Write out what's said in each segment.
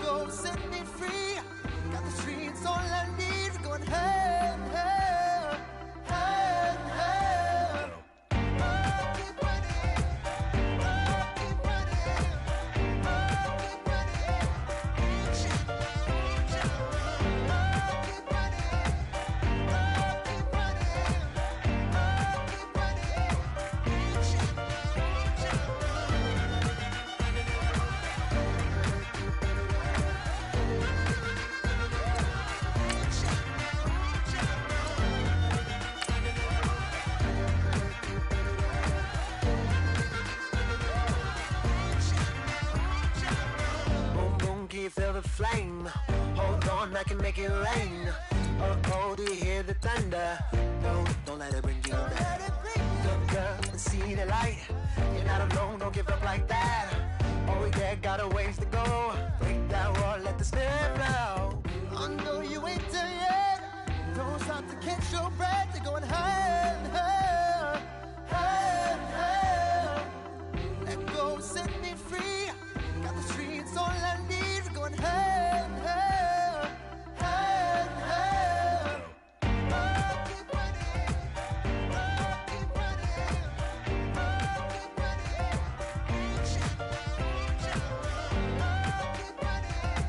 Go set me free. Got the streets all I need. Going hell, hell, hell, hell. Oh, keep running. Oh, keep running. Oh, keep running. Keep running. Oh, keep running. Oh, keep running. Oh, keep running. Boom, boom, can you feel the flame? Hold on, I can make it rain. Oh, do you hear the thunder? No, don't let it bring you down. Look up and see the light. You're not alone, don't give up like that. Oh yeah, got a ways to go. Break that wall, let the spirit flow. I know you ain't done yet. Don't stop to catch your breath. You're going higher, higher, higher, higher. Let go, set me free. Got the streets all I need. Going higher, higher, higher, higher. Oh, keep running. Oh, keep running. Oh, keep running. Keep running. Oh, keep running. Oh, keep running. Oh, keep running.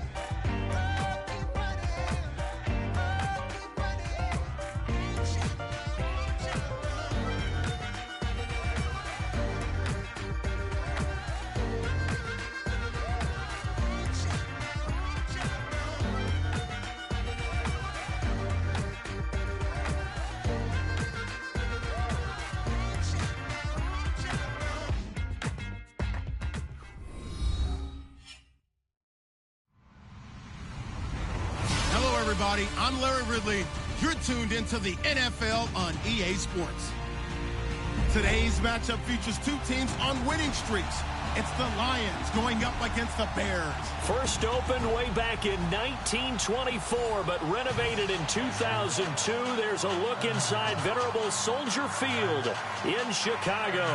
Hello, everybody. I'm Larry Ridley. You're tuned into the NFL on EA Sports. Today's matchup features two teams on winning streaks. It's the Lions going up against the Bears. First opened way back in 1924, but renovated in 2002. There's a look inside venerable Soldier Field in Chicago.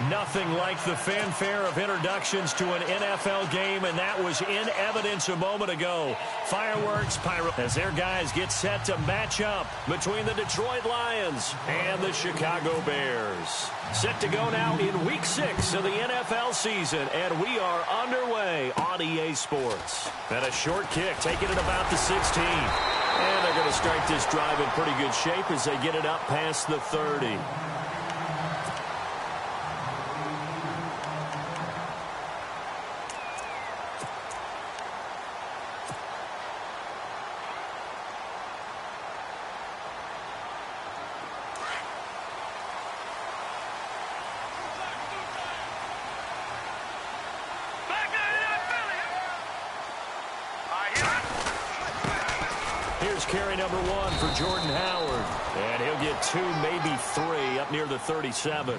Nothing like the fanfare of introductions to an NFL game, and that was in evidence a moment ago. Fireworks, pyro, as their guys get set to match up between the Detroit Lions and the Chicago Bears. Set to go now in Week 6 of the NFL season, and we are underway on EA Sports. And a short kick, taking it about the 16. And they're going to start this drive in pretty good shape as they get it up past the 30. Carry number 1 for Jordan Howard. And he'll get 2, maybe 3 up near the 37.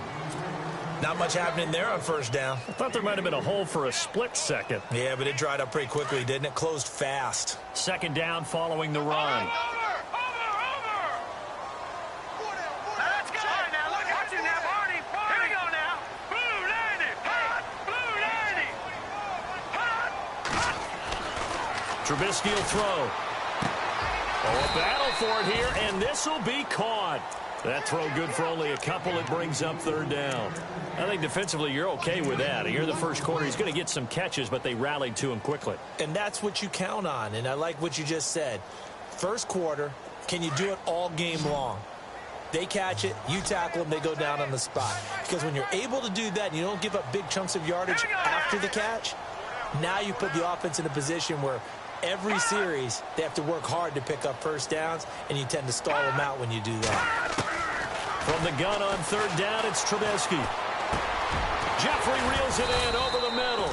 Not much happening there on first down. I thought there might have been a hole for a split second. Yeah, but it dried up pretty quickly, didn't it? Closed fast. Second down following the run. Trubisky will throw. Oh, a battle for it here, and this will be caught. That throw good for only a couple. It brings up third down. I think defensively you're okay with that. Here in the first quarter, he's going to get some catches, but they rallied to him quickly. And that's what you count on, and I like what you just said. First quarter, can you do it all game long? They catch it, you tackle them, they go down on the spot. Because when you're able to do that and you don't give up big chunks of yardage after the catch, now you put the offense in a position where every series, they have to work hard to pick up first downs, and you tend to stall them out when you do that. From the gun on third down, it's Trubisky. Jeffrey reels it in over the middle.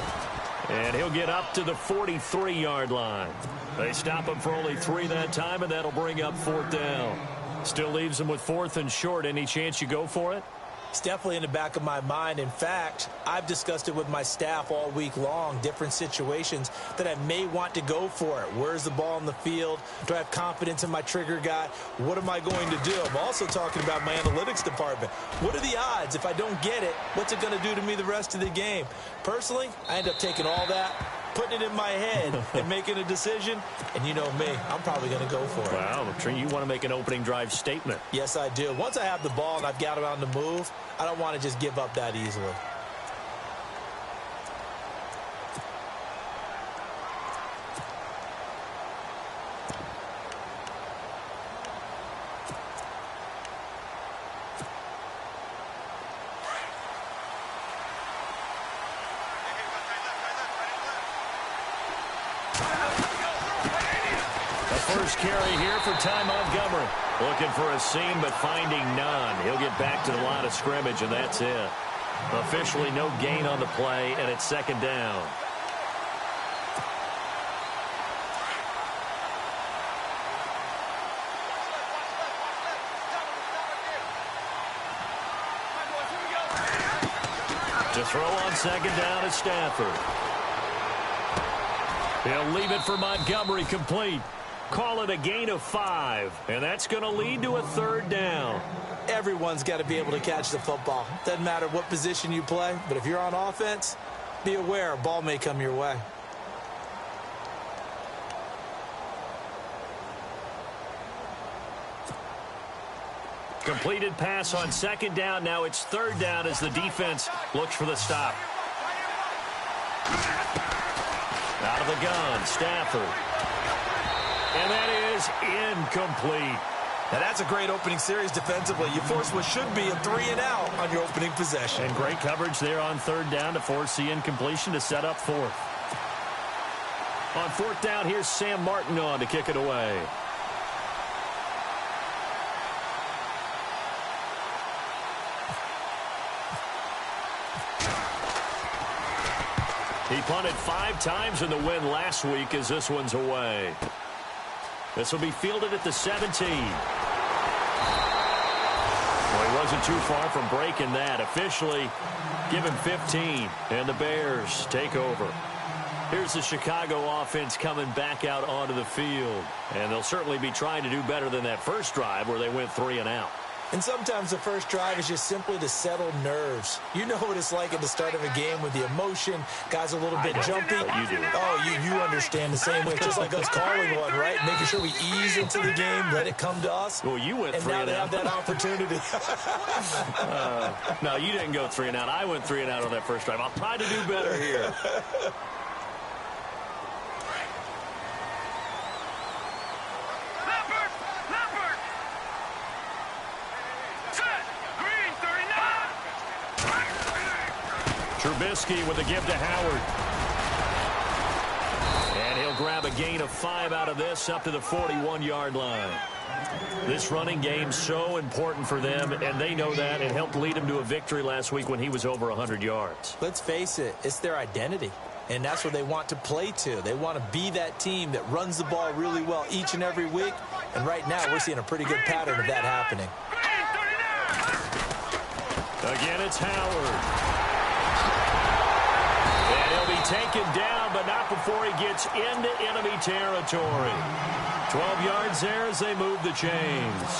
And he'll get up to the 43-yard line. They stop him for only 3 that time, and that'll bring up fourth down. Still leaves him with 4th and short. Any chance you go for it? It's definitely in the back of my mind. In fact, I've discussed it with my staff all week long, different situations that I may want to go for it. Where's the ball in the field? Do I have confidence in my trigger guy? What am I going to do? I'm also talking about my analytics department. What are the odds? If I don't get it, what's it going to do to me the rest of the game? Personally, I end up taking all that putting it in my head and making a decision. And you know me, I'm probably going to go for it. Well, you want to make an opening drive statement. Yes, I do. Once I have the ball and I've got it on the move, I don't want to just give up that easily. First carry here for Ty Montgomery. Looking for a seam, but finding none. He'll get back to the line of scrimmage, and that's it. Officially no gain on the play, and it's second down. To throw on second down is Stafford. He'll leave it for Montgomery, complete. Call it a gain of 5, and that's going to lead to a third down. Everyone's got to be able to catch the football. Doesn't matter what position you play, but if you're on offense, be aware a ball may come your way. Completed pass on second down. Now it's third down as the defense looks for the stop. Out of the gun, Stafford. And that is incomplete. Now that's a great opening series defensively. You force what should be a 3-and-out on your opening possession. And great coverage there on third down to force the incompletion to set up fourth. On fourth down, here's Sam Martin on to kick it away. He punted 5 times in the win last week as this one's away. This will be fielded at the 17. Well, he wasn't too far from breaking that. Officially, give him 15, and the Bears take over. Here's the Chicago offense coming back out onto the field. And they'll certainly be trying to do better than that first drive where they went 3-and-out. And sometimes the first drive is just simply to settle nerves. You know what it's like at the start of a game with the emotion. Guys a little bit jumpy. You do. Oh, you understand the same way. Just like us calling one, right? Making sure we ease into the game, let it come to us. Well, you went 3-and-out. And now they have that opportunity. No, you didn't go 3-and-out. I went 3-and-out on that first drive. I'll try to do better here. Trubisky with a give to Howard. And he'll grab a gain of 5 out of this up to the 41-yard line. This running game so important for them, and they know that. It helped lead them to a victory last week when he was over 100 yards. Let's face it, it's their identity. And that's what they want to play to. They want to be that team that runs the ball really well each and every week. And right now, we're seeing a pretty good pattern of that happening. Again, it's Howard. And he'll be taken down, but not before he gets into enemy territory. 12 yards there as they move the chains.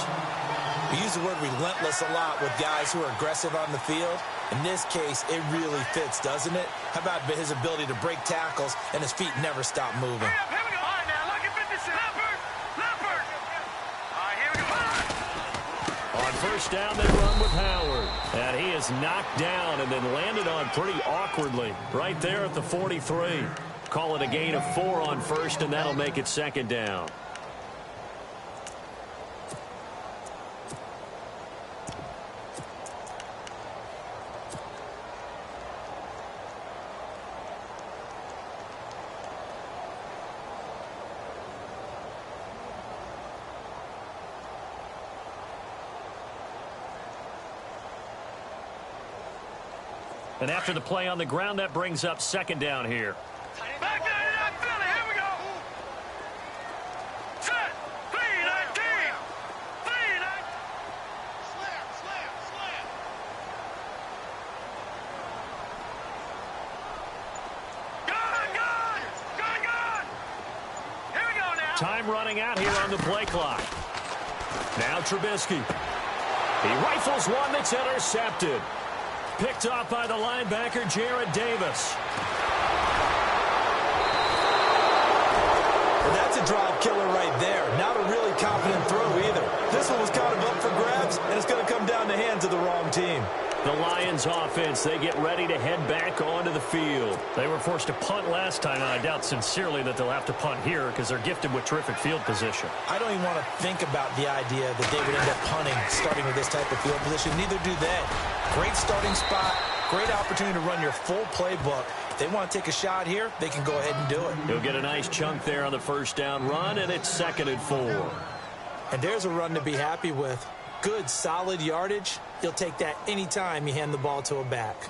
We use the word relentless a lot with guys who are aggressive on the field. In this case, it really fits, doesn't it? How about his ability to break tackles and his feet never stop moving? On first down, they run with Howard. And he is knocked down and then landed on pretty awkwardly right there at the 43. Call it a gain of 4 on first, and that'll make it second down. And after the play on the ground, that brings up second down here. Back down to that Philly. Here we go. Set. 3-19. 3-19. Slam. Gun. Here we go now. Time running out here on the play clock. Now Trubisky. He rifles one that's intercepted. Picked off by the linebacker, Jared Davis. And that's a drive killer right there. Not a really confident throw either. This one was kind of up for grabs, and it's going to come down the hands of the wrong team. The Lions offense, they get ready to head back onto the field. They were forced to punt last time, and I doubt sincerely that they'll have to punt here because they're gifted with terrific field position. I don't even want to think about the idea that they would end up punting starting with this type of field position. Neither do they. Great starting spot, great opportunity to run your full playbook. If they want to take a shot here, they can go ahead and do it. He'll get a nice chunk there on the first down run, and it's 2nd and 4. And there's a run to be happy with. Good, solid yardage. You'll take that anytime you hand the ball to a back.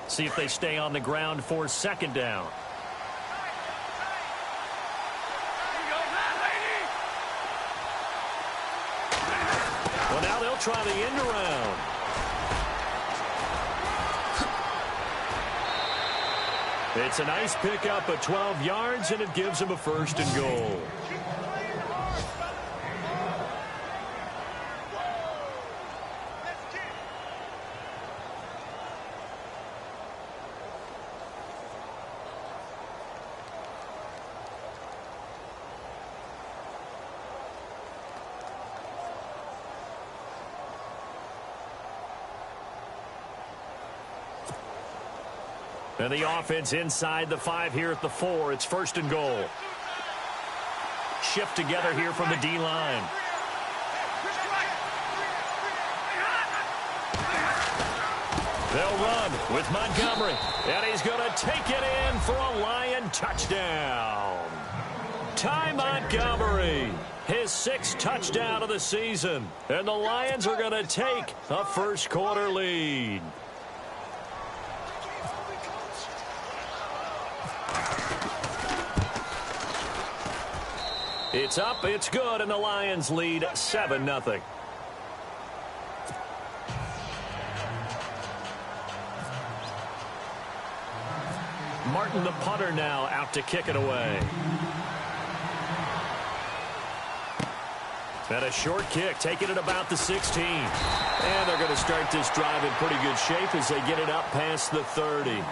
See if they stay on the ground for 2nd down. Well, now they'll try the end around. It's a nice pickup of 12 yards, and it gives them a 1st and goal. And the offense inside the 5 here at the 4. It's 1st and goal. Shift together here from the D-line. They'll run with Montgomery. And he's going to take it in for a Lion touchdown. Ty Montgomery, his 6th touchdown of the season. And the Lions are going to take a first-quarter lead. It's up, it's good, and the Lions lead 7-0. Martin, the punter, now out to kick it away. And a short kick, taking it about the 16. And they're going to start this drive in pretty good shape as they get it up past the 30.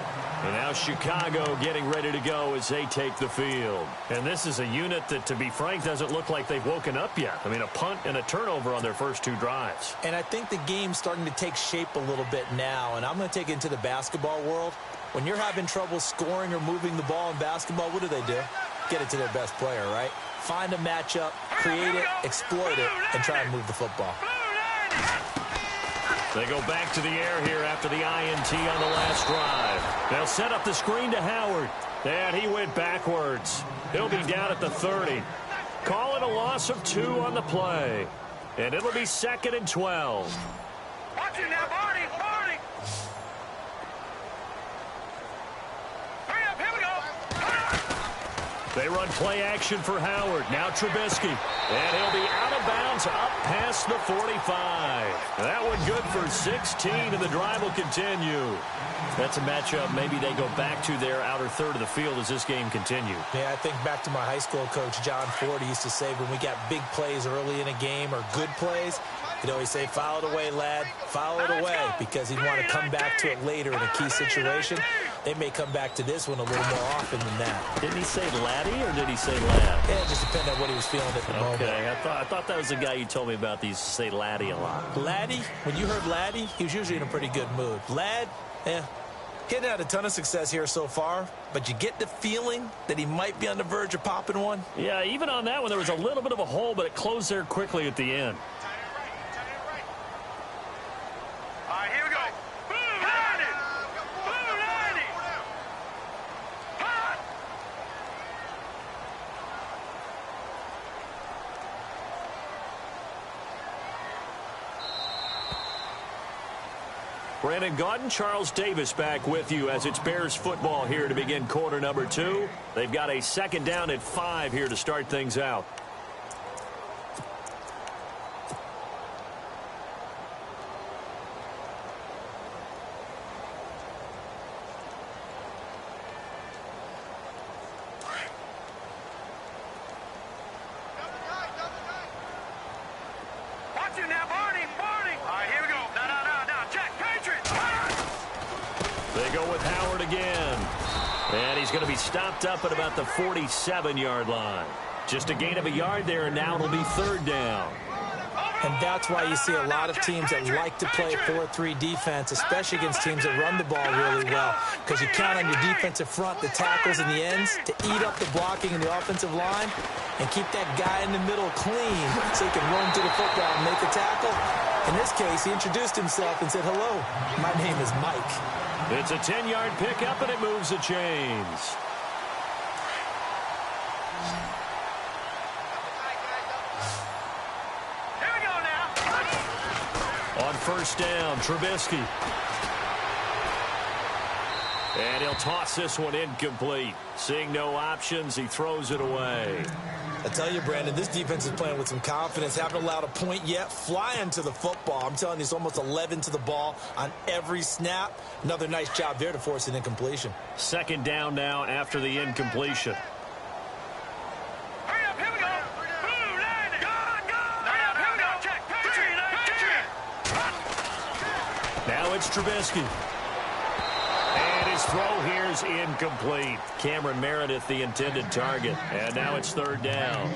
And now Chicago getting ready to go as they take the field. And this is a unit that, to be frank, doesn't look like they've woken up yet. I mean, a punt and a turnover on their first 2 drives. And I think the game's starting to take shape a little bit now. And I'm going to take it into the basketball world. When you're having trouble scoring or moving the ball in basketball, what do? Get it to their best player, right? Find a matchup, create it, exploit it, and try and move the football. They go back to the air here after the INT on the last drive. They'll set up the screen to Howard. And he went backwards. He'll be down at the 30. Call it a loss of 2 on the play. And it'll be 2nd and 12. Watch it now, Barney! Barney! Hurry up, here we go! They run play action for Howard. Now Trubisky. And he'll be out of bounds up past the 45. That one good for 16, and the drive will continue. That's a matchup maybe they go back to their outer third of the field as this game continues. Yeah, I think back to my high school coach, John Ford. He used to say when we got big plays early in a game or good plays, he'd always say, "Foul it away, lad. Foul it away," because he'd want to come back to it later in a key situation. They may come back to this one a little more often than that. Didn't he say laddie or did he say lad? Yeah, it just depended on what he was feeling at the moment. Okay, I thought that was the guy you told me about. He used to say laddie a lot. Laddie, when you heard laddie, he was usually in a pretty good mood. Lad, he hadn't had a ton of success here so far, but you get the feeling that he might be on the verge of popping one. Yeah, even on that one, there was a little bit of a hole, but it closed there quickly at the end. All right, here we go. Boom, Landy! Boom, Landy! Hot! Brandon Gaudin, Charles Davis back with you as it's Bears football here to begin quarter number 2. They've got a 2nd down at 5 here to start things out. with Howard again. And he's going to be stopped up at about the 47-yard line. Just a gain of a yard there, and now it'll be third down. And that's why you see a lot of teams that like to play 4-3 defense, especially against teams that run the ball really well, because you count on your defensive front, the tackles and the ends, to eat up the blocking in the offensive line and keep that guy in the middle clean so he can run to the football and make a tackle. In this case, he introduced himself and said, "Hello, my name is Mike." It's a 10-yard pickup, and it moves the chains. On first down, Trubisky. And he'll toss this one incomplete. Seeing no options, he throws it away. I tell you, Brandon, this defense is playing with some confidence. Haven't allowed a point yet. Flying to the football. I'm telling you, it's almost 11 to the ball on every snap. Another nice job there to force an incompletion. Second down now after the incompletion. Now it's Trubisky. And his throw here is incomplete. Cameron Meredith, the intended target. And now it's third down.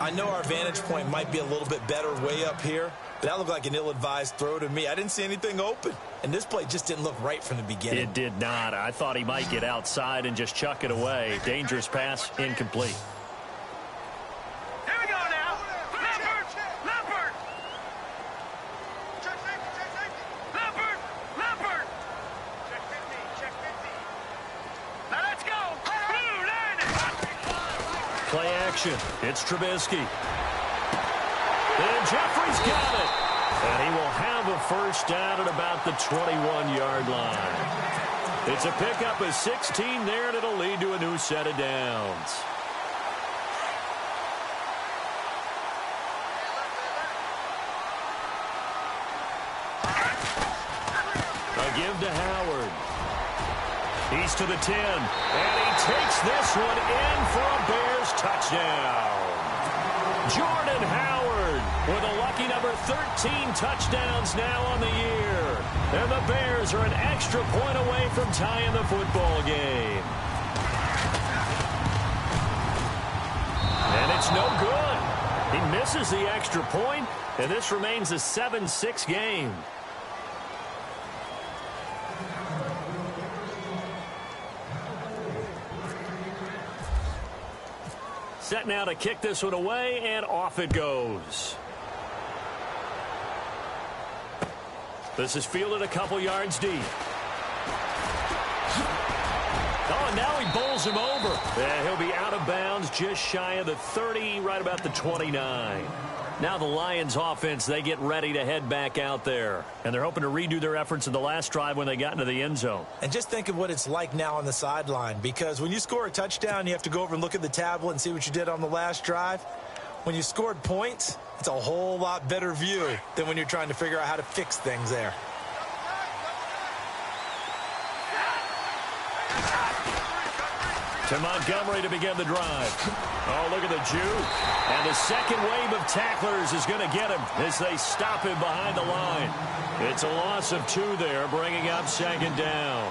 I know our vantage point might be a little bit better way up here, but that looked like an ill-advised throw to me. I didn't see anything open, and this play just didn't look right from the beginning. It did not. I thought he might get outside and just chuck it away. Dangerous pass, incomplete. Play action. It's Trubisky. And Jeffrey's got it. And he will have a first down at about the 21-yard line. It's a pickup of 16 there, and it'll lead to a new set of downs. A give to Howard. He's to the 10, and he takes this one in for a Bears touchdown. Jordan Howard with a lucky number 13 touchdowns now on the year. And the Bears are an extra point away from tying the football game. And it's no good. He misses the extra point, and this remains a 7-6 game. Set now to kick this one away, and off it goes. This is fielded a couple yards deep. Oh, and now he bowls him over. And he'll be out of bounds just shy of the 30, right about the 29. Now the Lions offense, they get ready to head back out there. And they're hoping to redo their efforts in the last drive when they got into the end zone. And just think of what it's like now on the sideline, because when you score a touchdown, you have to go over and look at the tablet and see what you did on the last drive. When you scored points, it's a whole lot better view than when you're trying to figure out how to fix things there. To Montgomery to begin the drive. Oh, look at the juke. And the second wave of tacklers is going to get him as they stop him behind the line. It's a loss of 2 there, bringing up second down.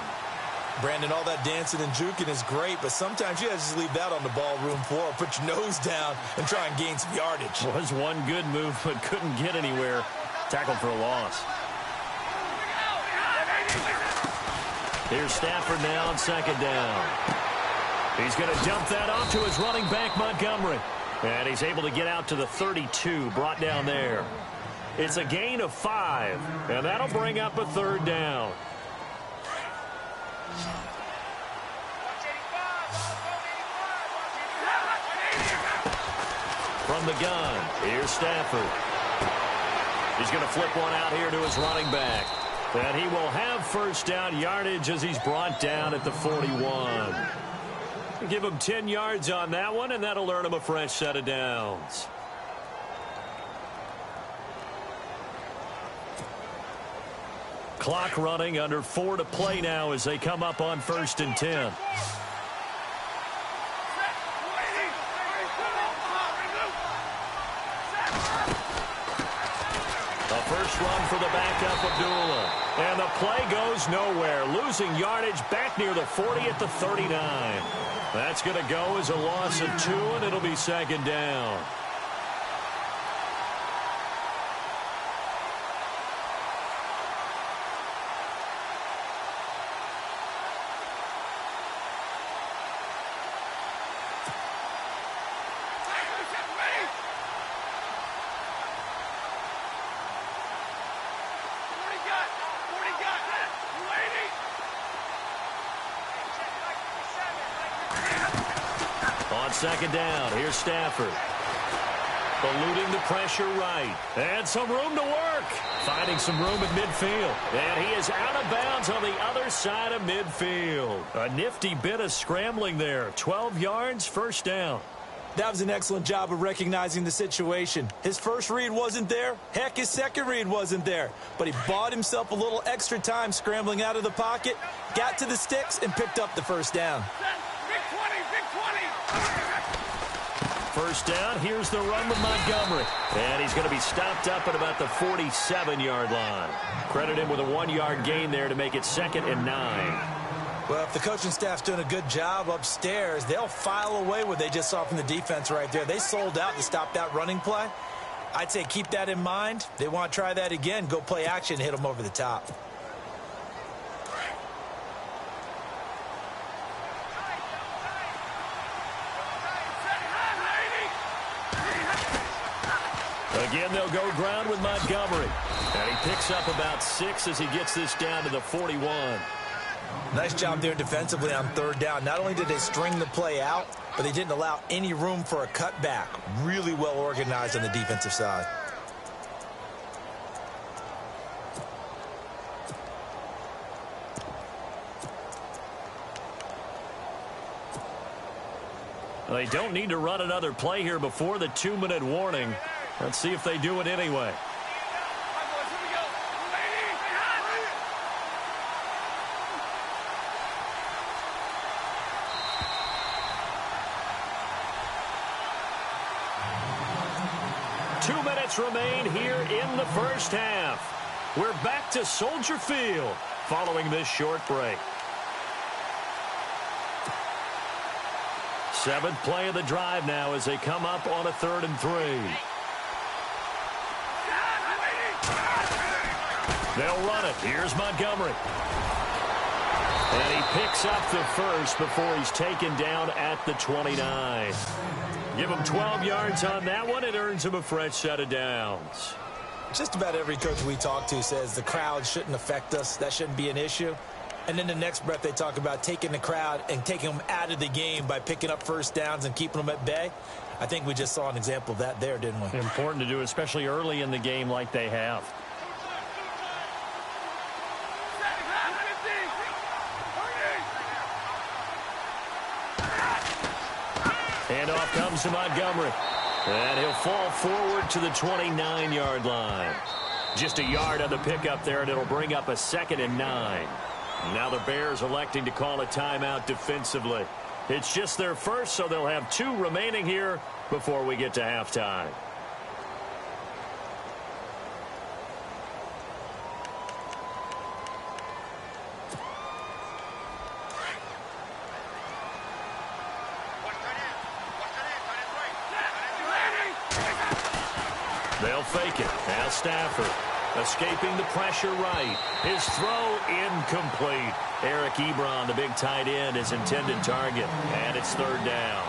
Brandon, all that dancing and juking is great, but sometimes you have to just leave that on the ballroom floor, put your nose down, and try and gain some yardage. Was one good move, but couldn't get anywhere. Tackled for a loss. Here's Stafford now on second down. He's going to dump that off to his running back, Montgomery. And he's able to get out to the 32, brought down there. It's a gain of 5, and that'll bring up a third down. From the gun, here's Stafford. He's going to flip one out here to his running back. And he will have first down yardage as he's brought down at the 41. Give him 10 yards on that one, and that'll earn him a fresh set of downs. Clock running, under 4 to play now as they come up on 1st and 10. A first run for the backup Abdullah. And the play goes nowhere. Losing yardage back near the 40 at the 39. That's going to go as a loss of 2, and it'll be second down. Second down. Here's Stafford. Eluding the pressure right. And some room to work. Finding some room at midfield. And he is out of bounds on the other side of midfield. A nifty bit of scrambling there. 12 yards, first down. That was an excellent job of recognizing the situation. His first read wasn't there. Heck, his second read wasn't there. But he bought himself a little extra time scrambling out of the pocket, got to the sticks, and picked up the first down. First down, here's the run with Montgomery. And he's going to be stopped up at about the 47-yard line. Credit him with a 1-yard gain there to make it 2nd and 9. Well, if the coaching staff's doing a good job upstairs, they'll file away what they just saw from the defense right there. They sold out to stop that running play. I'd say keep that in mind. They want to try that again, go play action, hit them over the top. Again, they'll go ground with Montgomery. And he picks up about 6 as he gets this down to the 41. Nice job there defensively on third down. Not only did they string the play out, but they didn't allow any room for a cutback. Really well organized on the defensive side. They don't need to run another play here before the 2-minute warning. Let's see if they do it anyway. Remain here in the first half. We're back to Soldier Field following this short break. 7th play of the drive now as they come up on a 3rd and 3. They'll run it. Here's Montgomery. And he picks up the first before he's taken down at the 29. Give him 12 yards on that one. It earns him a fresh set of downs. Just about every coach we talk to says the crowd shouldn't affect us. That shouldn't be an issue. And then the next breath they talk about taking the crowd and taking them out of the game by picking up first downs and keeping them at bay. I think we just saw an example of that there, didn't we? Important to do, especially early in the game like they have. Handoff comes to Montgomery. And he'll fall forward to the 29-yard line. Just a yard on the pickup there, and it'll bring up a 2nd and 9. Now the Bears electing to call a timeout defensively. It's just their first, so they'll have 2 remaining here before we get to halftime. They'll fake it. Now Stafford escaping the pressure right. His throw incomplete. Eric Ebron, the big tight end, his intended target. And it's 3rd down.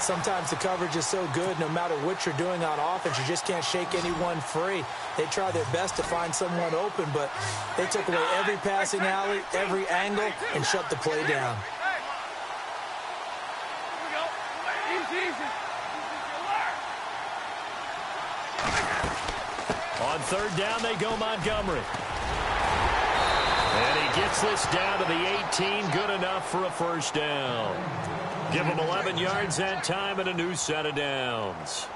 Sometimes the coverage is so good, no matter what you're doing on offense, you just can't shake anyone free. They try their best to find someone open, but they took away every passing alley, every angle, and shut the play down. On 3rd down, they go Montgomery. And he gets this down to the 18, good enough for a first down. Give him 11 yards that time and a new set of downs.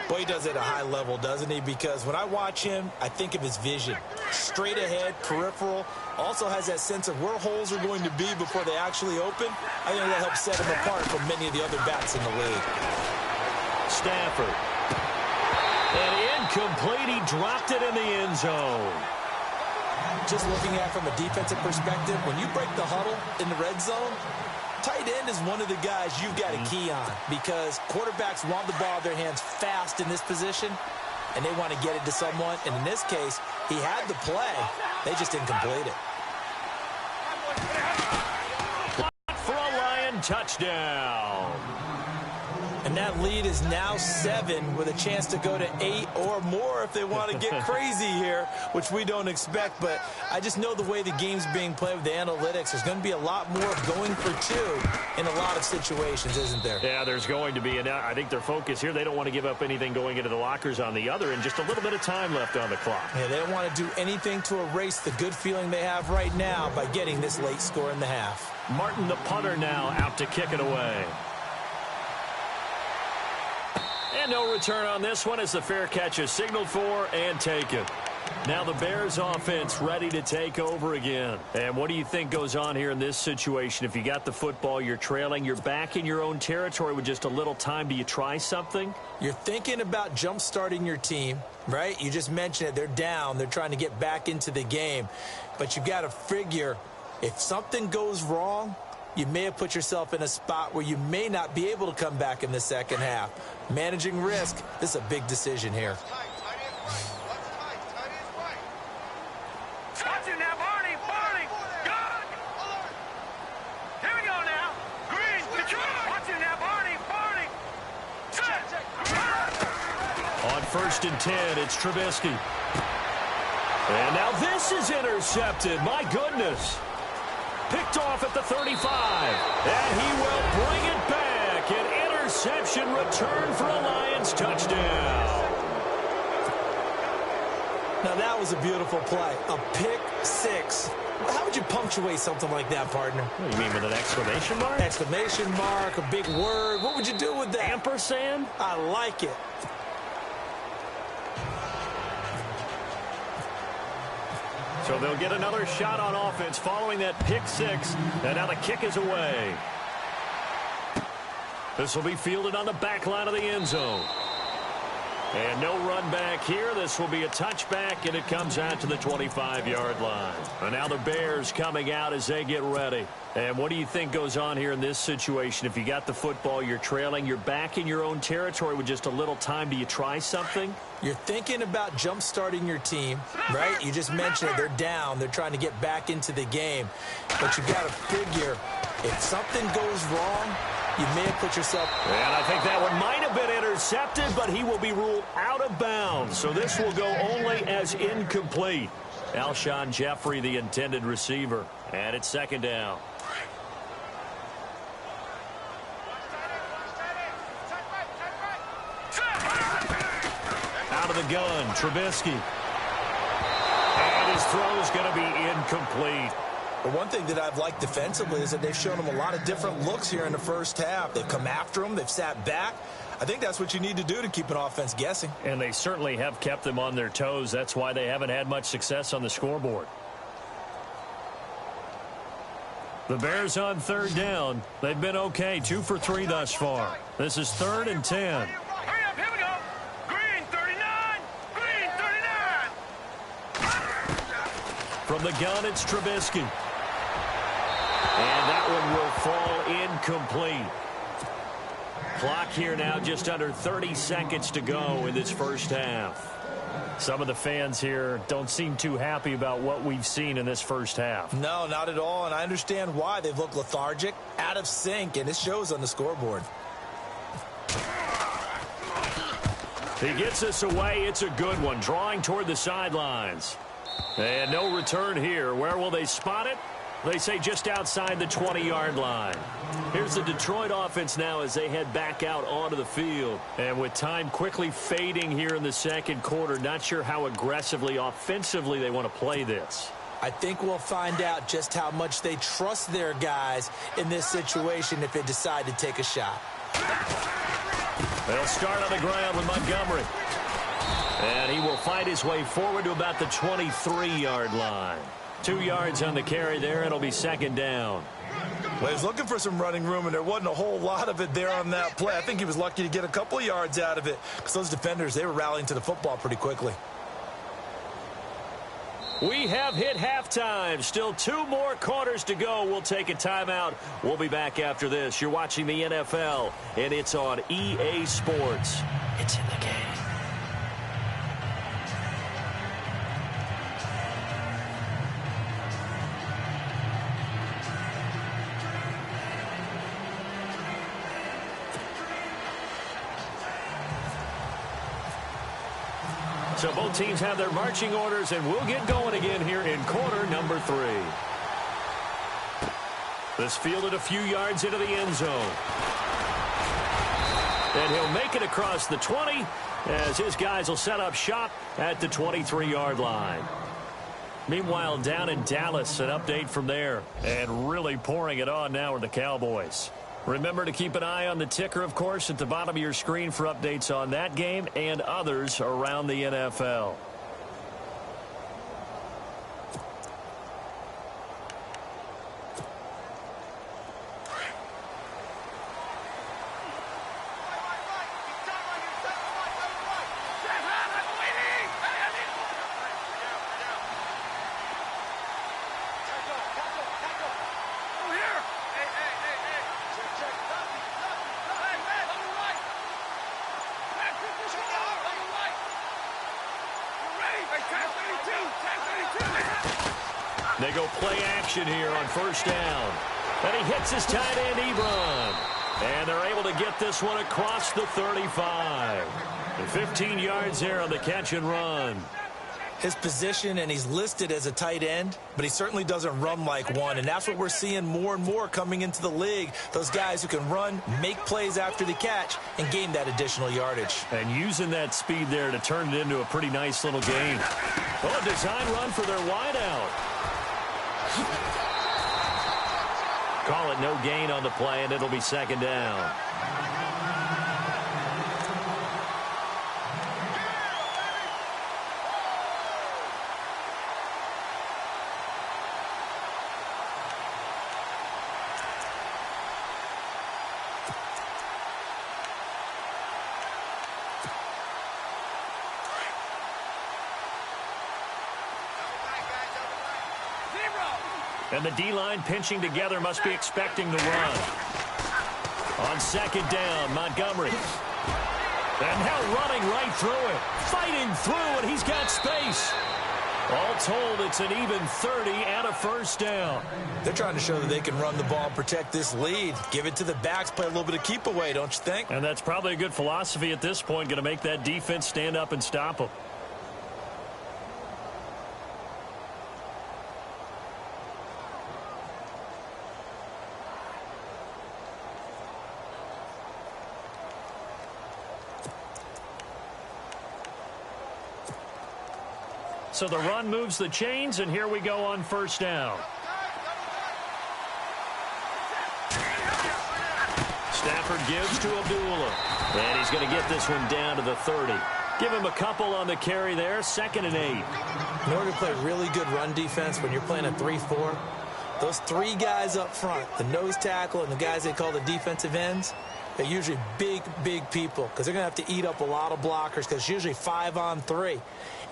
Boy, he does it at a high level, doesn't he? Because when I watch him, I think of his vision. Straight ahead, peripheral. Also has that sense of where holes are going to be before they actually open. I think that helps set him apart from many of the other backs in the league. Stafford. And incomplete. He dropped it in the end zone. Just looking at it from a defensive perspective, when you break the huddle in the red zone, tight end is one of the guys you've got to key on because quarterbacks want the ball in their hands fast in this position, and they want to get it to someone. And in this case, he had the play. They just didn't complete it. For a Lion touchdown. And that lead is now 7 with a chance to go to 8 or more if they want to get crazy here, which we don't expect. But I just know the way the game's being played with the analytics, there's going to be a lot more going for 2 in a lot of situations, isn't there? Yeah, there's going to be. And I think their focus here, they don't want to give up anything going into the lockers on the other, and just a little bit of time left on the clock. Yeah, they don't want to do anything to erase the good feeling they have right now by getting this late score in the half. Martin, the punter, now out to kick it away. And no return on this one as the fair catch is signaled for and taken. Now the Bears offense ready to take over again. And what do you think goes on here in this situation? If you got the football, you're trailing, you're back in your own territory with just a little time. Do you try something? You're thinking about jump-starting your team, right? You just mentioned it. They're down. They're trying to get back into the game. But you got to figure if something goes wrong, you may have put yourself in a spot where you may not be able to come back in the second half. Managing risk, this is a big decision here. Watch it now, Barney, Barney, good. Here we go now. Green, Detroit. Watch it now, Barney, Barney. Set. On 1st and 10, it's Trubisky. And now this is intercepted. My goodness. Picked off at the 35. And he will bring it back. An interception return for a Lions touchdown. Now that was a beautiful play. A pick 6. How would you punctuate something like that, partner? What do you mean, with an exclamation mark? Exclamation mark, a big word. What would you do with that? Ampersand? I like it. So they'll get another shot on offense following that pick 6. And now the kick is away. This will be fielded on the back line of the end zone. And no run back here. This will be a touchback, and it comes out to the 25-yard line. And now the Bears coming out as they get ready. And what do you think goes on here in this situation? If you got the football, you're trailing, you're back in your own territory with just a little time. Do you try something? You're thinking about jump-starting your team, right? You just mentioned it. They're down. They're trying to get back into the game. But you got to figure if something goes wrong, you may have put yourself... And I think that one might have been intercepted, but he will be ruled out of bounds. So this will go only as incomplete. Alshon Jeffrey, the intended receiver. And it's 2nd down. Out of the gun, Trubisky. And his throw is going to be incomplete. But one thing that I've liked defensively is that they've shown him a lot of different looks here in the first half. They've come after him. They've sat back. I think that's what you need to do to keep an offense guessing. And they certainly have kept them on their toes. That's why they haven't had much success on the scoreboard. The Bears on 3rd down. They've been okay, 2 for 3 thus far. This is 3rd and 10. Hurry up, here we go. Green, 39. Green, 39. From the gun, it's Trubisky. And that one will fall incomplete. Clock here now just under 30 seconds to go in this first half. Some of the fans here don't seem too happy about what we've seen in this first half. No, not at all, and I understand why. They've looked lethargic, out of sync, and it shows on the scoreboard. He gets this away. It's a good one, drawing toward the sidelines. And no return here. Where will they spot it? They say just outside the 20-yard line. Here's the Detroit offense now as they head back out onto the field. And with time quickly fading here in the second quarter, not sure how aggressively, offensively they want to play this. I think we'll find out just how much they trust their guys in this situation if they decide to take a shot. They'll start on the ground with Montgomery. And he will fight his way forward to about the 23-yard line. 2 yards on the carry there. It'll be 2nd down. Well, he was looking for some running room, and there wasn't a whole lot of it there on that play. I think he was lucky to get a couple of yards out of it because those defenders, they were rallying to the football pretty quickly. We have hit halftime. Still 2 more quarters to go. We'll take a timeout. We'll be back after this. You're watching the NFL, and it's on EA Sports. It's in the game. So both teams have their marching orders, and we'll get going again here in quarter number 3. This fielded a few yards into the end zone. And he'll make it across the 20 as his guys will set up shop at the 23-yard line. Meanwhile, down in Dallas, an update from there. And really pouring it on now are the Cowboys. Remember to keep an eye on the ticker, of course, at the bottom of your screen for updates on that game and others around the NFL. They go play action here on first down. And he hits his tight end, Ebron. And they're able to get this one across the 35. And 15 yards there on the catch and run. His position, and he's listed as a tight end, but he certainly doesn't run like one, and that's what we're seeing more and more coming into the league. Those guys who can run, make plays after the catch, and gain that additional yardage. And using that speed there to turn it into a pretty nice little gain. Well, a design run for their wideout. Call it no gain on the play, and it'll be second down. And the D-line pinching together must be expecting the run. On second down, Montgomery. And now running right through it. Fighting through, and he's got space. All told, it's an even 30 and a first down. They're trying to show that they can run the ball and protect this lead. Give it to the backs, play a little bit of keep away, don't you think? And that's probably a good philosophy at this point, going to make that defense stand up and stop them. So the run moves the chains, and here we go on first down. Stafford gives to Abdullah. And he's going to get this one down to the 30. Give him a couple on the carry there, 2nd and 8. In order to play really good run defense when you're playing a 3-4, those 3 guys up front, the nose tackle and the guys they call the defensive ends, they're usually big, big people because they're going to have to eat up a lot of blockers because it's usually 5 on 3.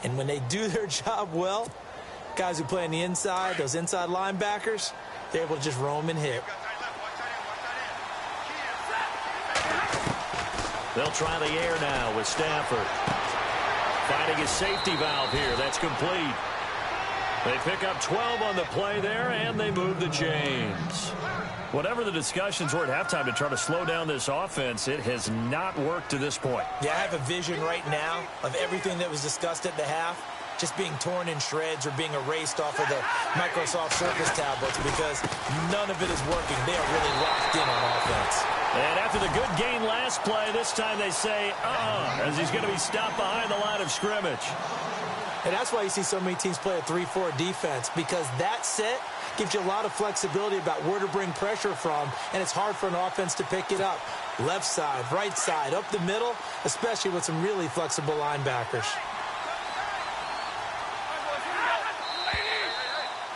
And when they do their job well, guys who play on the inside, those inside linebackers, they're able to just roam and hit. They'll try the air now with Stafford. Finding his safety valve here. That's complete. They pick up 12 on the play there, and they move the chains. Whatever the discussions were at halftime to try to slow down this offense, it has not worked to this point. Yeah, I have a vision right now of everything that was discussed at the half just being torn in shreds or being erased off of the Microsoft Surface tablets because none of it is working. They are really locked in on offense. And after the good gain last play, this time they say, as he's going to be stopped behind the line of scrimmage. And that's why you see so many teams play a 3-4 defense, because that set gives you a lot of flexibility about where to bring pressure from, and it's hard for an offense to pick it up. Left side, right side, up the middle, especially with some really flexible linebackers.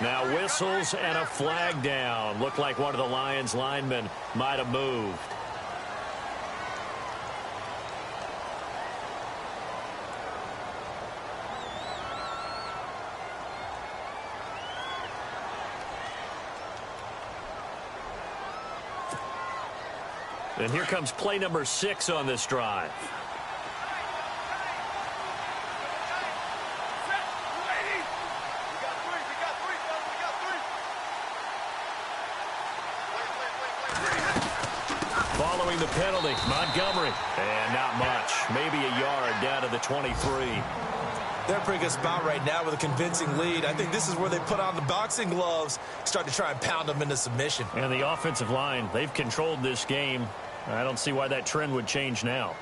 Now with whistles and a flag down. Looked like one of the Lions linemen might have moved. And here comes play number 6 on this drive. Following the penalty, Montgomery. And not much. Maybe a yard down to the 23. They're in a pretty good spot right now with a convincing lead. I think this is where they put on the boxing gloves, start to try and pound them into submission. And the offensive line, they've controlled this game. I don't see why that trend would change now.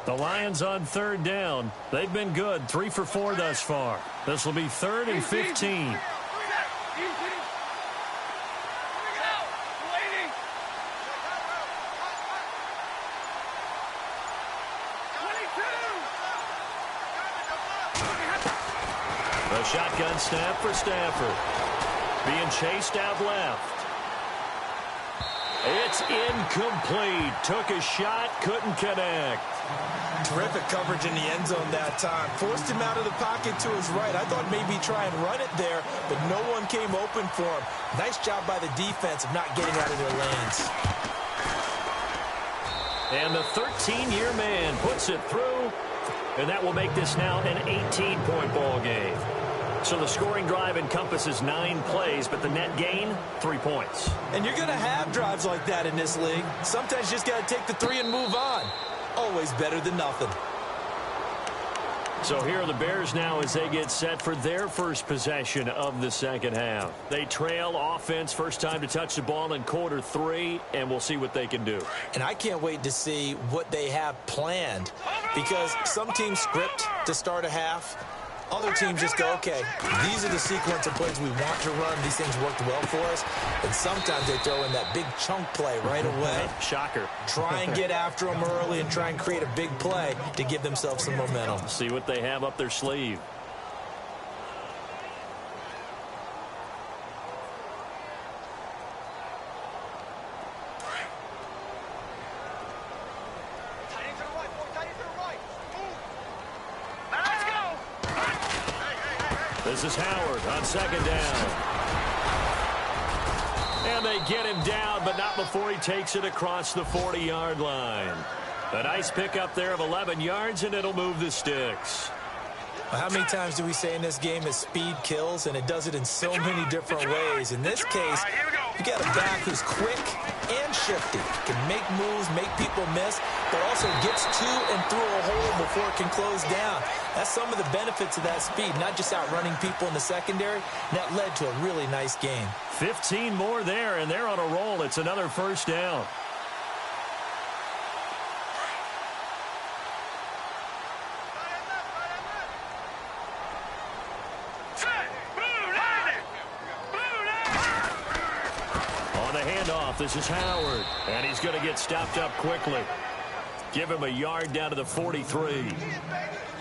The Lions on 3rd down. They've been good, 3 for 4 thus far. This will be 3rd and 15. A shotgun snap for Stafford. Being chased out left. It's incomplete. Took a shot, couldn't connect. Terrific coverage in the end zone that time. Forced him out of the pocket to his right. I thought maybe try and run it there, but no one came open for him. Nice job by the defense of not getting out of their lanes. And the 13-year man puts it through, and that will make this now an 18-point ball game. So the scoring drive encompasses 9 plays, but the net gain, 3 points. And you're going to have drives like that in this league. Sometimes you just got to take the 3 and move on. Always better than nothing. So here are the Bears now as they get set for their first possession of the second half. They trail offense, first time to touch the ball in quarter 3, and we'll see what they can do. And I can't wait to see what they have planned, because some teams script to start a half. Other teams just go, okay, these are the sequence of plays we want to run. These things worked well for us. And sometimes they throw in that big chunk play right away. Shocker. Try and get after them early and try and create a big play to give themselves some momentum. See what they have up their sleeve. This is Howard on 2nd down. And they get him down, but not before he takes it across the 40-yard line. A nice pickup there of 11 yards, and it'll move the sticks. How many times do we say in this game that speed kills, and it does it in so many different ways? In this case, you got a back who's quick and shifty, can make moves, make people miss, but also gets to and through a hole before it can close down. That's some of the benefits of that speed, not just outrunning people in the secondary. And that led to a really nice game. 15 more there, and they're on a roll. It's another first down. This is Howard, and he's going to get stopped up quickly. Give him a yard down to the 43.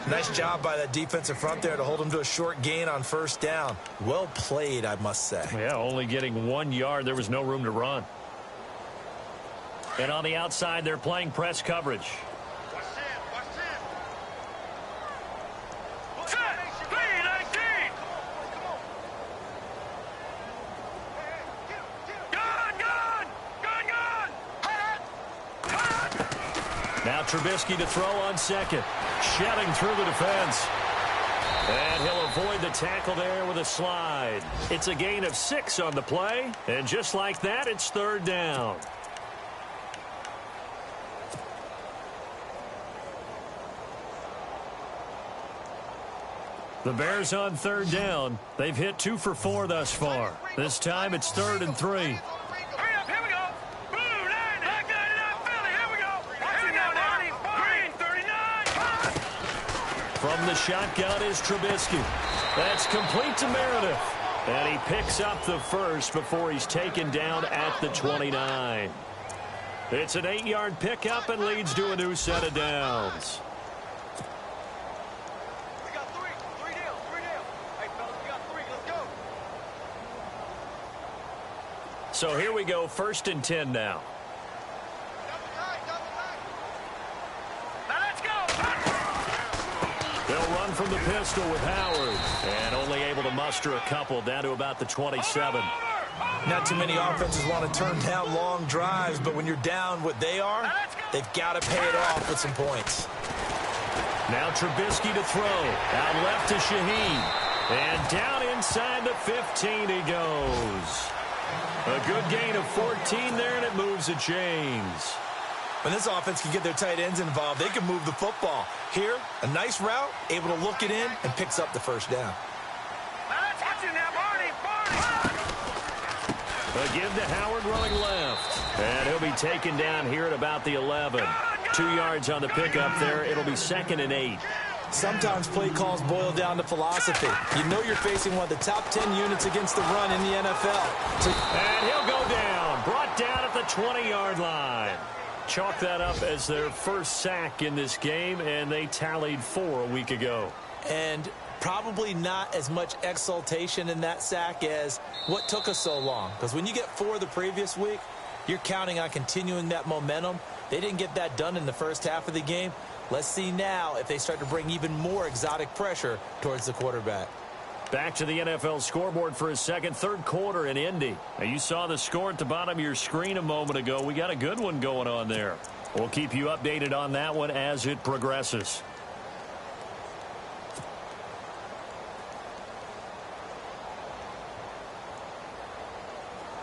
Nice job by that defensive front there to hold him to a short gain on 1st down. Well played, I must say. Yeah, only getting 1 yard. There was no room to run. And on the outside, they're playing press coverage. Now Trubisky to throw on 2nd. Shelling through the defense. And he'll avoid the tackle there with a slide. It's a gain of 6 on the play. And just like that, it's 3rd down. The Bears on 3rd down. They've hit 2 for 4 thus far. This time it's 3rd and 3. From the shotgun is Trubisky. That's complete to Meredith. And he picks up the first before he's taken down at the 29. It's an 8-yard pickup and leads to a new set of downs. We got three down. Hey, fellas, we got 3. Let's go. So here we go, 1st and 10 now. Now let's go. They'll run from the pistol with Howard. And only able to muster a couple down to about the 27. Not too many offenses want to turn down long drives, but when you're down what they are, they've got to pay it off with some points. Now Trubisky to throw. Out left to Shaheen. And down inside the 15 he goes. A good gain of 14 there, and it moves the chains. When this offense can get their tight ends involved, they can move the football. Here, a nice route, able to look it in, and picks up the first down. Watch it now, Barney. A give to Howard running left. And he'll be taken down here at about the 11. 2 yards on the pickup there. It'll be 2nd and 8. Sometimes play calls boil down to philosophy. You know you're facing one of the top 10 units against the run in the NFL. And he'll go down. Brought down at the 20-yard line. Chalk that up as their first sack in this game, and they tallied 4 a week ago. And probably not as much exultation in that sack as what took us so long. Because when you get 4 the previous week, you're counting on continuing that momentum. They didn't get that done in the first half of the game. Let's see now if they start to bring even more exotic pressure towards the quarterback. Back to the NFL scoreboard for his third quarter in Indy. Now, you saw the score at the bottom of your screen a moment ago. We got a good one going on there. We'll keep you updated on that one as it progresses.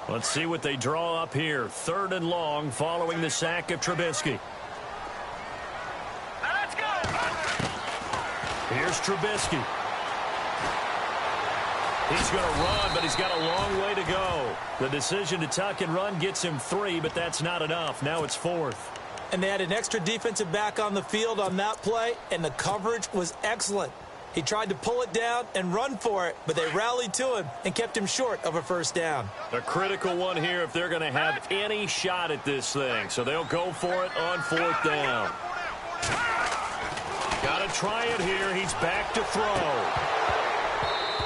Let's see what they draw up here. 3rd and long following the sack of Trubisky. Now let's go. Here's Trubisky. He's going to run, but he's got a long way to go. The decision to tuck and run gets him 3, but that's not enough. Now it's 4th. And they had an extra defensive back on the field on that play, and the coverage was excellent. He tried to pull it down and run for it, but they rallied to him and kept him short of a first down. A critical one here if they're going to have any shot at this thing. So they'll go for it on 4th down. Got to try it here. He's back to throw.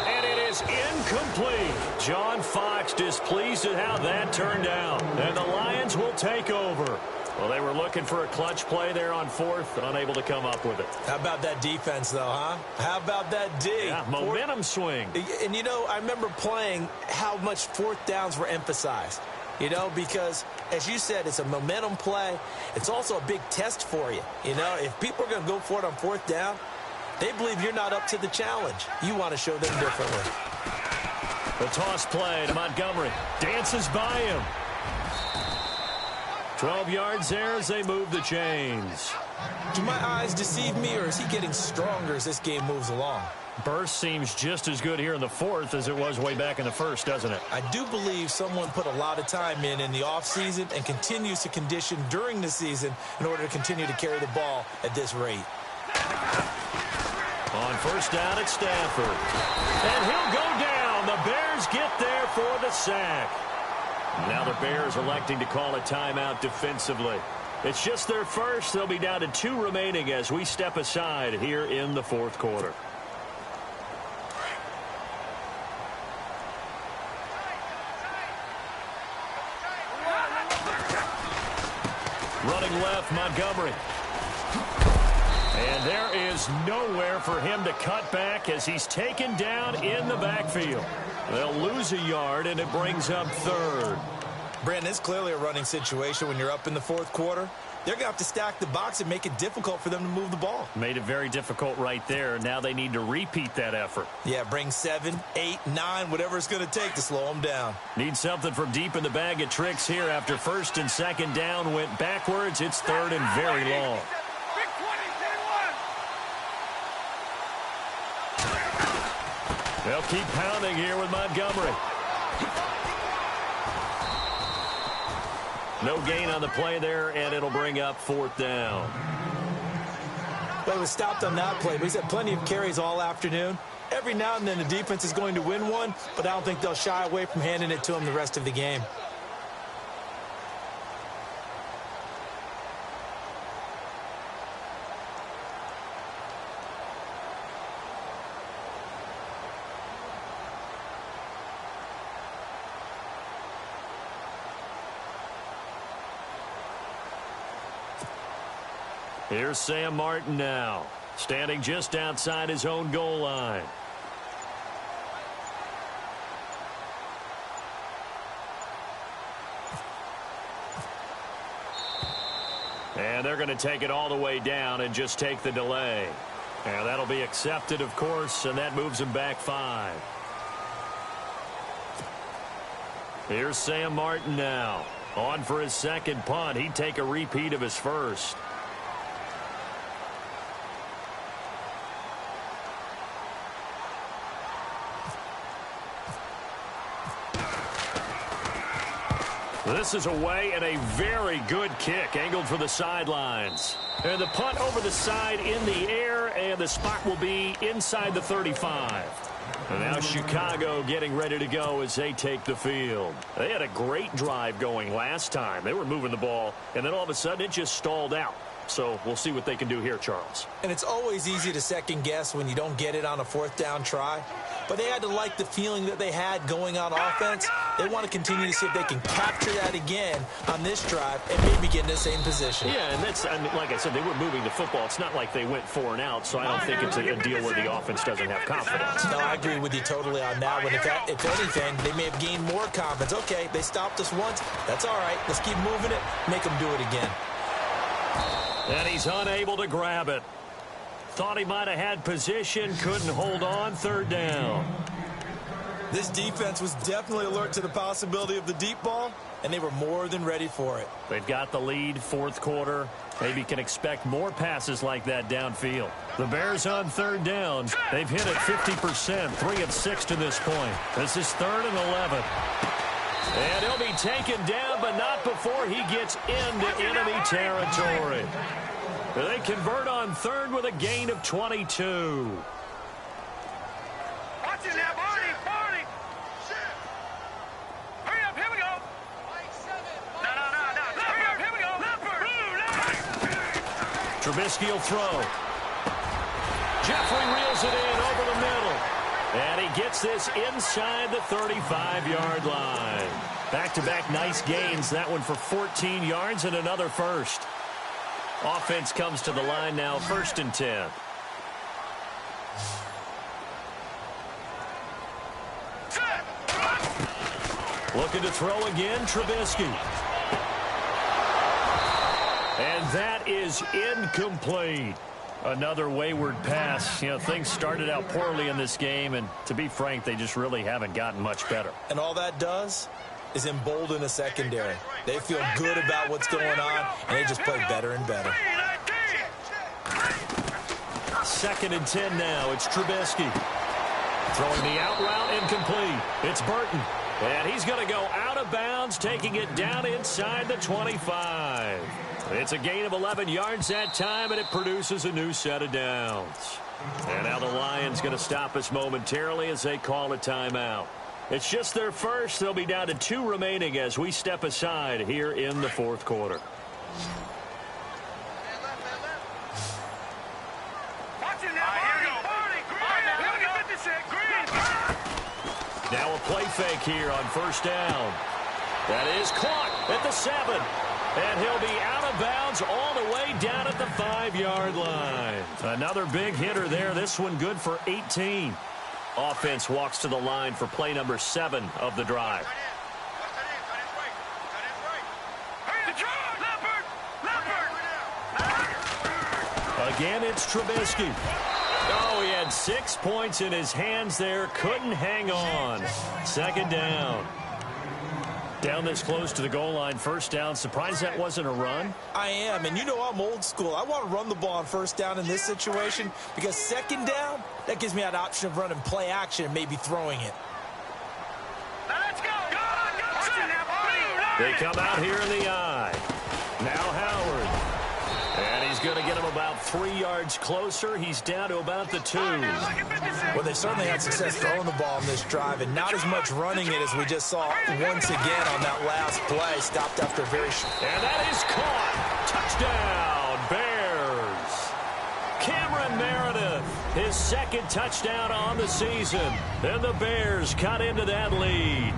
And it is incomplete. John Fox displeased at how that turned out. And the Lions will take over. Well, they were looking for a clutch play there on 4th, unable to come up with it. How about that defense, though, huh? How about that D? Yeah, momentum swing. And, you know, I remember playing how much 4th downs were emphasized, you know, because, as you said, it's a momentum play. It's also a big test for you. You know, if people are going to go for it on 4th down, they believe you're not up to the challenge. You want to show them differently. The toss play to Montgomery. Dances by him. 12 yards there as they move the chains. Do my eyes deceive me, or is he getting stronger as this game moves along? Burst seems just as good here in the 4th as it was way back in the 1st, doesn't it? I do believe someone put a lot of time in the offseason and continues to condition during the season in order to continue to carry the ball at this rate. On 1st down at Stafford. And he'll go down. The Bears get there for the sack. Now the Bears electing to call a timeout defensively. It's just their first. They'll be down to 2 remaining as we step aside here in the 4th quarter. Running left, Montgomery. And there is nowhere for him to cut back as he's taken down in the backfield. They'll lose a yard, and it brings up 3rd. Brandon, it's clearly a running situation when you're up in the 4th quarter. They're going to have to stack the box and make it difficult for them to move the ball. Made it very difficult right there. Now they need to repeat that effort. Yeah, bring 7, 8, 9, whatever it's going to take to slow them down. Need something from deep in the bag of tricks here after 1st and 2nd down went backwards. It's 3rd and very long. They'll keep pounding here with Montgomery. No gain on the play there, and it'll bring up 4th down. Well, he was stopped on that play, but he's had plenty of carries all afternoon. Every now and then the defense is going to win one, but I don't think they'll shy away from handing it to him the rest of the game. Here's Sam Martin now, standing just outside his own goal line. And they're going to take it all the way down and just take the delay. And that'll be accepted, of course, and that moves him back 5. Here's Sam Martin now. On for his second punt. He'd take a repeat of his first. This is away and a very good kick angled for the sidelines. And the punt over the side in the air, and the spot will be inside the 35. And now Chicago getting ready to go as they take the field. They had a great drive going last time. They were moving the ball, and then all of a sudden it just stalled out. So we'll see what they can do here, Charles. And it's always easy to second guess when you don't get it on a 4th down try. But they had to like the feeling that they had going on offense. They want to continue to see if they can capture that again on this drive and maybe get in the same position. Yeah, and that's, I mean, like I said, they were moving the football. It's not like they went 4 and out, so I don't think it's a deal where the offense doesn't have confidence. No, I agree with you totally on that one. If anything, they may have gained more confidence. Okay, they stopped us once. That's all right. Let's keep moving it. Make them do it again. And he's unable to grab it. Thought he might have had position, couldn't hold on, 3rd down. This defense was definitely alert to the possibility of the deep ball, and they were more than ready for it. They've got the lead, 4th quarter. Maybe can expect more passes like that downfield. The Bears on 3rd down. They've hit it 50%, 3 of 6 to this point. This is 3rd and 11. And he'll be taken down, but not before he gets into enemy territory. They convert on 3rd with a gain of 22. Watch it now, Barney! Hurry up, here we go! No. Hurry up, here we go! Trubisky will throw. Jeffrey reels it in over the middle. And he gets this inside the 35-yard line. Back-to-back nice gains. That one for 14 yards and another first. Offense comes to the line now, 1st and 10. Looking to throw again, Trubisky. And that is incomplete. Another wayward pass. You know, things started out poorly in this game, and to be frank, they just really haven't gotten much better. And all that does is embolden a secondary. They feel good about what's going on, and they just play better and better. 2nd and 10 now. It's Trubisky. Throwing the out route, incomplete. It's Burton. And he's going to go out of bounds, taking it down inside the 25. It's a gain of 11 yards that time, and it produces a new set of downs. And now the Lions going to stop us momentarily as they call a timeout. It's just their first. They'll be down to 2 remaining as we step aside here in the 4th quarter. Now a play fake here on 1st down. That is caught at the 7. And he'll be out of bounds all the way down at the 5-yard line. Another big hitter there. This one good for 18. Offense walks to the line for play number 7 of the drive. Again, it's Trubisky. Oh, he had 6 points in his hands there. Couldn't hang on. 2nd down. Down this close to the goal line, 1st down. Surprised that wasn't a run? I am, and you know I'm old school. I want to run the ball on 1st down in this situation because 2nd down, that gives me that option of running play action and maybe throwing it. Let's go! They come out here in the eye. Now Howard. And he's going to get him about 3 yards closer. He's down to about the 2. Well, they certainly had success throwing the ball in this drive, and not as much running it as we just saw once again on that last play. Stopped after a very short. And that is caught. Touchdown, Bears. Cameron Meredith, his 2nd touchdown on the season. And the Bears cut into that lead.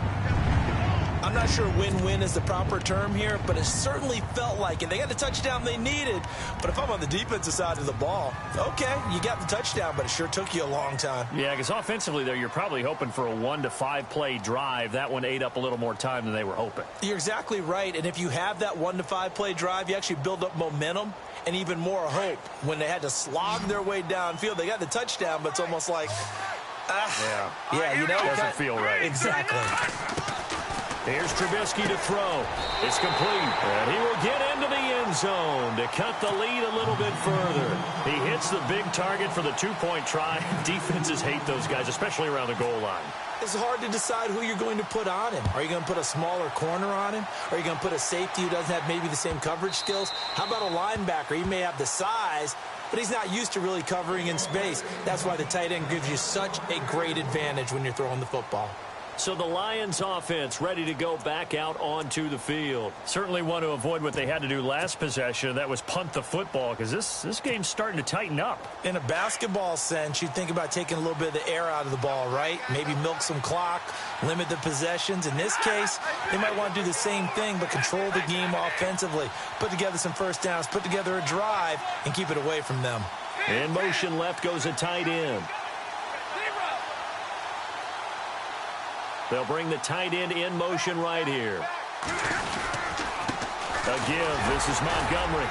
I'm not sure win-win is the proper term here, but it certainly felt like it. They got the touchdown they needed, but if I'm on the defensive side of the ball, okay, you got the touchdown, but it sure took you a long time. Yeah, because offensively there, you're probably hoping for a 1 to 5 play drive. That one ate up a little more time than they were hoping. You're exactly right, and if you have that 1 to 5 play drive, you actually build up momentum and even more hope. When they had to slog their way downfield, they got the touchdown, but it's almost like, you know, it doesn't feel right. Exactly. Here's Trubisky to throw. It's complete. And he will get into the end zone to cut the lead a little bit further. He hits the big target for the 2-point try. Defenses hate those guys, especially around the goal line. It's hard to decide who you're going to put on him. Are you going to put a smaller corner on him? Are you going to put a safety who doesn't have maybe the same coverage skills? How about a linebacker? He may have the size, but he's not used to really covering in space. That's why the tight end gives you such a great advantage when you're throwing the football. So the Lions offense ready to go back out onto the field. Certainly want to avoid what they had to do last possession. That was punt the football, because this game's starting to tighten up. In a basketball sense, you think about taking a little bit of the air out of the ball, right? Maybe milk some clock, limit the possessions. In this case, they might want to do the same thing, but control the game offensively. Put together some first downs, put together a drive, and keep it away from them. In motion left goes a tight end. They'll bring the tight end in motion right here. A give. This is Montgomery.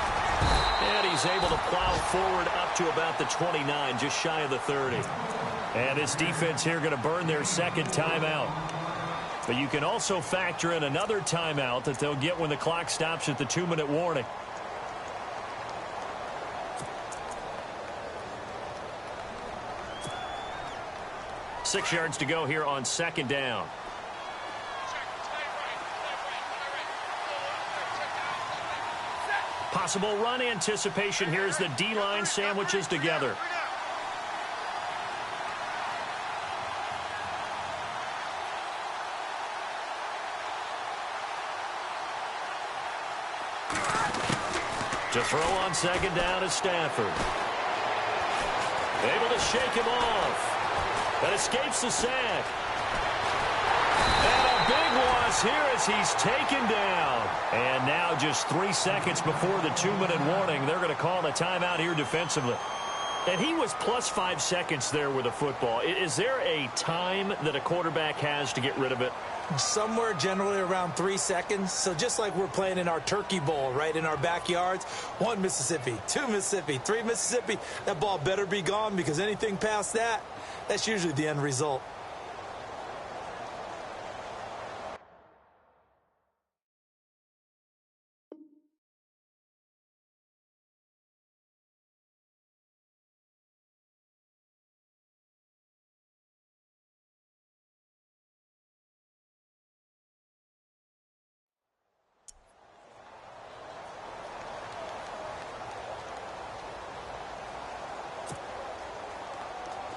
And he's able to plow forward up to about the 29, just shy of the 30. And this defense here going to burn their second timeout. But you can also factor in another timeout that they'll get when the clock stops at the 2-minute warning. Six yards to go here on second down. Possible run anticipation here as the D-line sandwiches together. To throw on second down is Stafford. Able to shake him off. That escapes the sack. And a big loss here as he's taken down. And now just 3 seconds before the 2-minute warning, they're going to call a timeout here defensively. And he was plus 5 seconds there with a football. Is there a time that a quarterback has to get rid of it? Somewhere generally around 3 seconds. So just like we're playing in our turkey bowl, right, in our backyards, 1 Mississippi, 2 Mississippi, 3 Mississippi, that ball better be gone, because anything past that, that's usually the end result.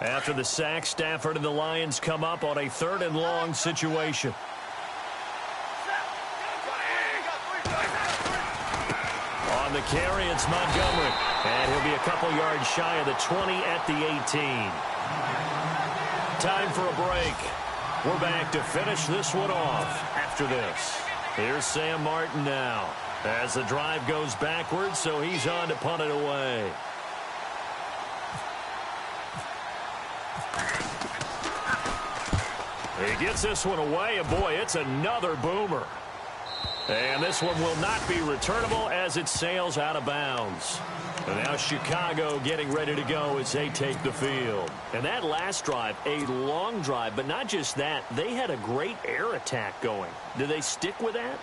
After the sack, Stafford and the Lions come up on a 3rd and long situation. On the carry, it's Montgomery. And he'll be a couple yards shy of the 20 at the 18. Time for a break. We're back to finish this one off after this. Here's Sam Martin now as the drive goes backwards, so he's on to punt it away. He gets this one away, and boy, it's another boomer. And this one will not be returnable as it sails out of bounds. And now Chicago getting ready to go as they take the field. And that last drive, a long drive, but not just that, they had a great air attack going. Do they stick with that?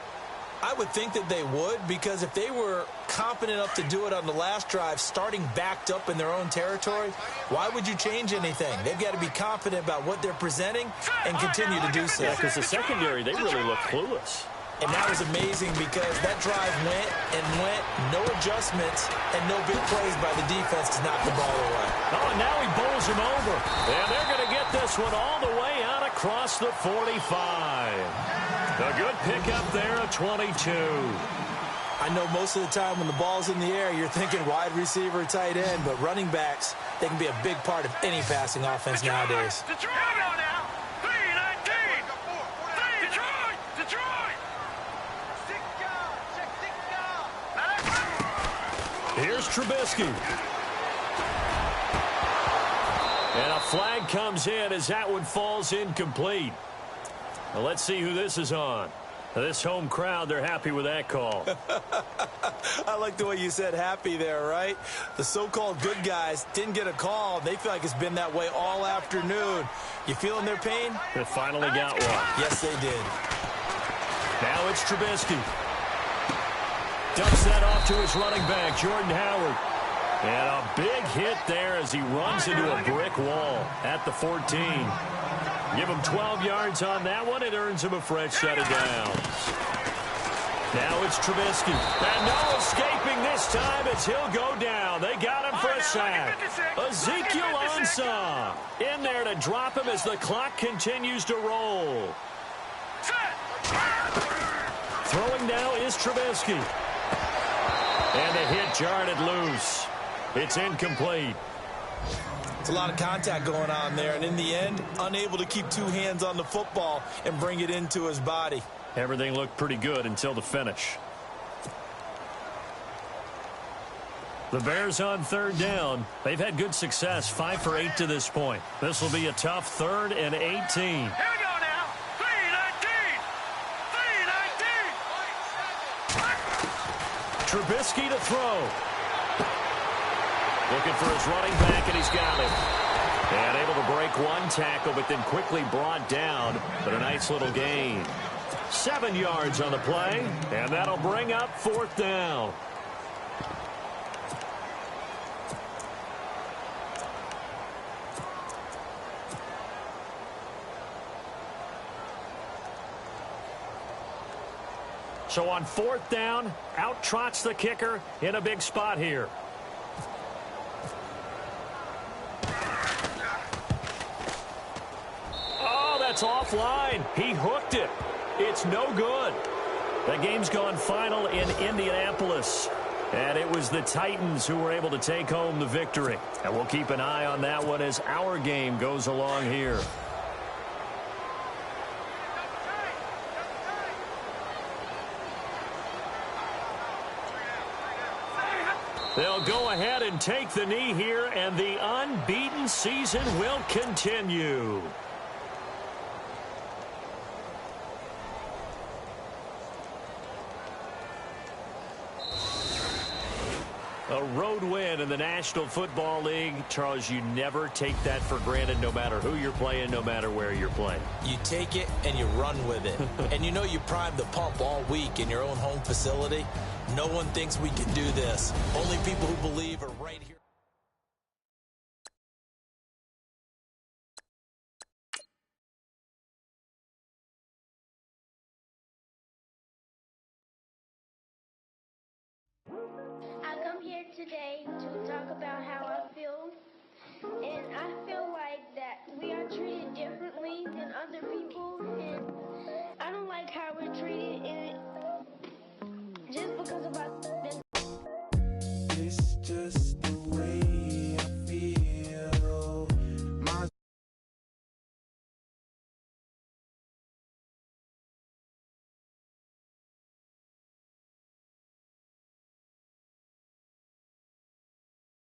I would think that they would, because if they were confident enough to do it on the last drive, starting backed up in their own territory, why would you change anything? They've got to be confident about what they're presenting and continue to do so. Yeah, because the secondary, they really look clueless. And that was amazing, because that drive went and went, no adjustments, and no big plays by the defense to knock the ball away. Oh, and now he bowls him over. And they're going to get this one all the way out across the 45. A good pickup there at 22. I know most of the time when the ball's in the air, you're thinking wide receiver, tight end, but running backs, they can be a big part of any passing offense nowadays. Detroit! Detroit! 3-19! Detroit! Detroit! Here's Trubisky. And a flag comes in as that one falls incomplete. Well, let's see who this is on. This home crowd, they're happy with that call. I like the way you said happy there, right? The so-called good guys didn't get a call. They feel like it's been that way all afternoon. You feeling their pain? They finally got one. Yes, they did. Now it's Trubisky. Dumps that off to his running back, Jordan Howard. And a big hit there as he runs into a brick wall at the 14. Give him 12 yards on that one. It earns him a fresh set of downs. Now it's Trubisky. And no escaping this time as he'll go down. They got him for a sack. Ezekiel Ansah in there to drop him as the clock continues to roll. Throwing now is Trubisky. And the hit jarred it loose. It's incomplete. It's a lot of contact going on there, and in the end, unable to keep two hands on the football and bring it into his body. Everything looked pretty good until the finish. The Bears on third down. They've had good success, 5 for 8 to this point. This will be a tough 3rd and 18. Here we go now. 3-19. 3-19. Trubisky to throw. Looking for his running back, and he's got him. And able to break one tackle, but then quickly brought down. But a nice little gain. 7 yards on the play, and that'll bring up 4th down. So on 4th down, out trots the kicker in a big spot here. Oh, that's offline. He hooked it. It's no good. The game's gone final in Indianapolis. And it was the Titans who were able to take home the victory. And we'll keep an eye on that one as our game goes along here. They'll go ahead and take the knee here, and the unbeaten season will continue. A road win in the National Football League. Charles, you never take that for granted, no matter who you're playing, no matter where you're playing. You take it and you run with it. And you know you primed the pump all week in your own home facility. No one thinks we can do this. Only people who believe are right here. I come here today to talk about how I feel, and I feel like that we are treated differently than other people, and I don't like how we're treated, and just because of our